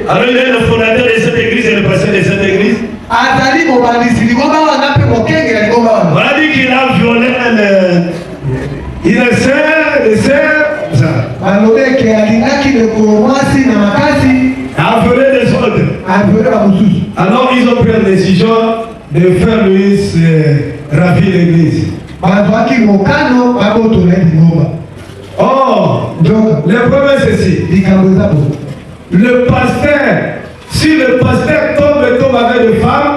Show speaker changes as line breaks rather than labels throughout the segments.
Alors il est le fondateur de cette église et le pasteur de cette église. On a dit qu'il a violé il a ça. A violé les autres. Alors ils ont pris la décision de faire lui ravir l'église. Oh, donc le problème c'est ceci. Le pasteur, si le pasteur tombe avec des femmes,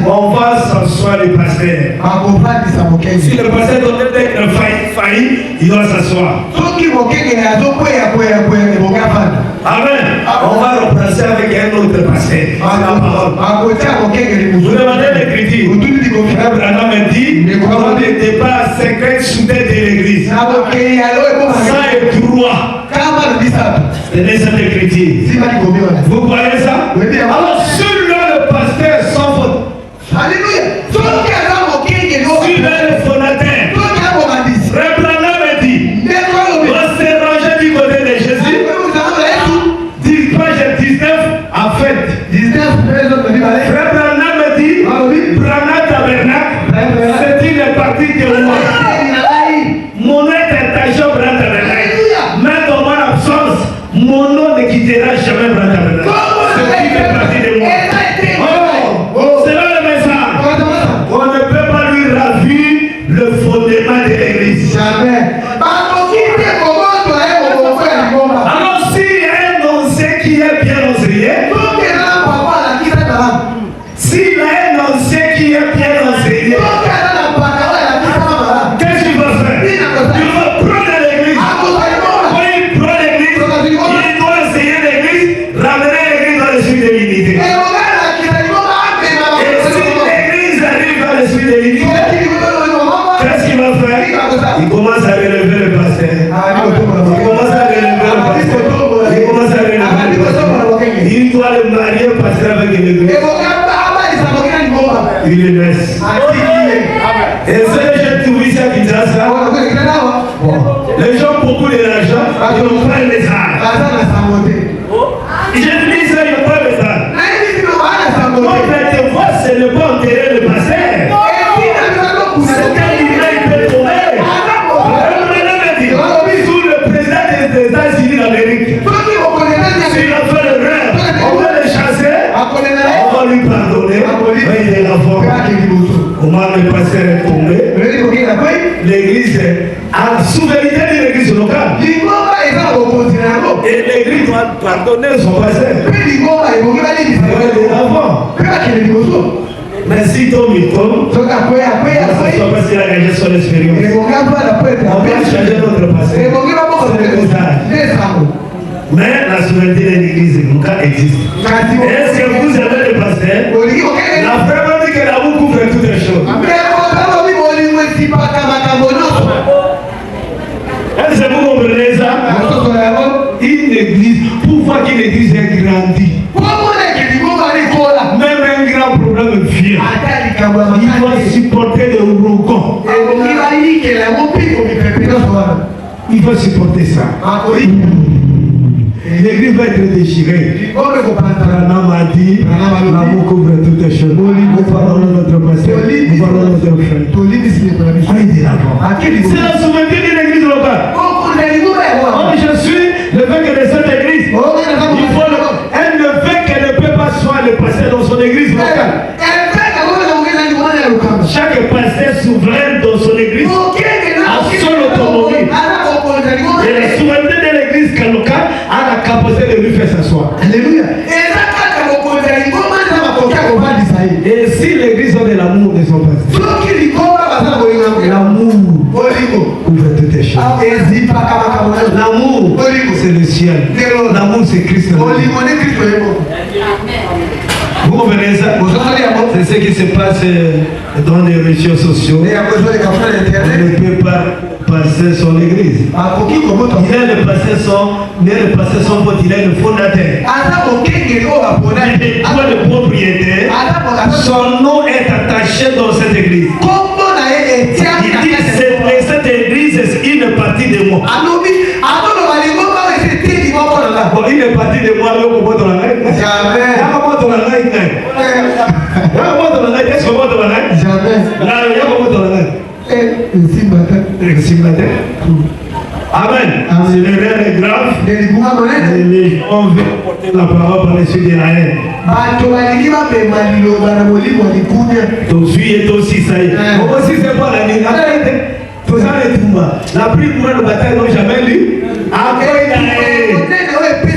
on va s'asseoir le pasteur. Si le pasteur doit être failli, il doit s'asseoir. Amen. On va remplacer avec un autre pasteur. Vous demandez l'écriture. Frère Branham me dit qu'on n'était pas à 50 soudés de l'église. Ça est droit. C'est cette écriture. Vous croyez ça? Alors, celui-là, le pasteur sans faute. Alléluia. Celui-là, le fondateur. Frère Branham me dit on s'est rangé du côté de Jésus. Page 19 en fait. Frère Branham me dit Branham Tabernacle, c'est une partie de moi. Mon intention Branham Tabernacle. Mais dans mon absence, mon nom ne quittera jamais Branham Tabernacle. C'est une partie de moi. C'est là le message. On ne peut pas lui ravir le fondement de l'église. Jamais. Alors s'il y a un ancien qui est bien enseigné, s'il y a un ancien qui est bien enseigné, qu'est-ce qu'il va faire? Il va prendre l'église. Quand il prend l'église, il doit enseigner l'église, ramener l'église dans l'esprit de l'unité. Et si l'église arrive dans l'esprit de l'unité, qu'est-ce qu'il va faire? Il commence à relever le pasteur. Il commence à relever le pasteur. Il commence à relever le pasteur. Il doit le marier au pasteur avec l'église. Il le laisse. Et ça, j'ai trouvé ça qui dit ça. Les gens ont beaucoup d'argent, ils n'ont pas les armes. J'ai dit ça, ils n'ont pas les armes. Moi, je vois, c'est le bon enterrer le pasteur. C'est quand il peut tomber. Sous le président des États-Unis d'Amérique, s'il a fait le rêve, on va le chasser, on va lui pardonner, mais il est l'enfant. Comment le pasteur est tombé? L'église a souveraineté de l'église locale. Et l'église doit pardonner son pasteur. Il est l'enfant. Mais si tombe, il tombe. On va pas s'il a gagné son expérience. On va changer notre passé. Mais la souveraineté de l'église locale existe. Est-ce que vous avez le pasteur? La frère dit que l'amour couvre toutes les choses. Est-ce que vous comprenez ça? Une église, pour voir qu'une église est grandie, même un grand problème vient, il doit supporter des ouragans. Il faut supporter ça. L'église va être déchirée. Branham a dit l'amour couvre toutes les choses. Nous parlons de notre pasteur, nous parlons de notre frère. C'est la souveraineté de l'église locale. Je suis l'évêque de cette église. Il faut un évêque qui ne peut pas soigner le pasteur dans son église locale. Chaque pasteur souverain dans son église a son autonomie. Et la souveraineté de l'église locale a la capacité de lui faire s'asseoir. Alléluia. Et si l'église a de l'amour de son pasteur, l'amour couvre toutes les choses. L'amour, c'est le ciel. L'amour, c'est Christ. Vous comprenez ça? C'est ce qui se passe dans les réseaux sociaux. On ne peut pas passer son église. Il est le pasteur son pote, il est le fondateur. Il est le propriétaire. Son nom est attaché dans cette église. Il dit que cette église est une partie moi. Bon, il est parti de moi, jamais. Qu'est-ce que votre langage? Jamais. Amen. Si l'erreur est grave, les gens veulent porter la parole par les suites de la haine. Ton fils est aussi ça. Moi aussi, c'est pas la ligne. La plus grande bataille n'ont jamais lu. Après, il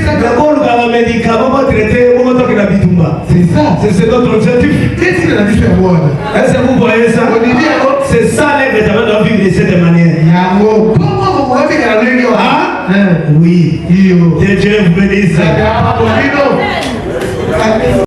a d'abord, le médicament va traiter au moment que la bitumba. C'est ça. C'est notre objectif. Qu'est-ce que la vie fait voir? Est-ce que vous voyez ça? C'est ça les médicaments doivent vivre de cette manière. Oui. Que Dieu vous bénisse.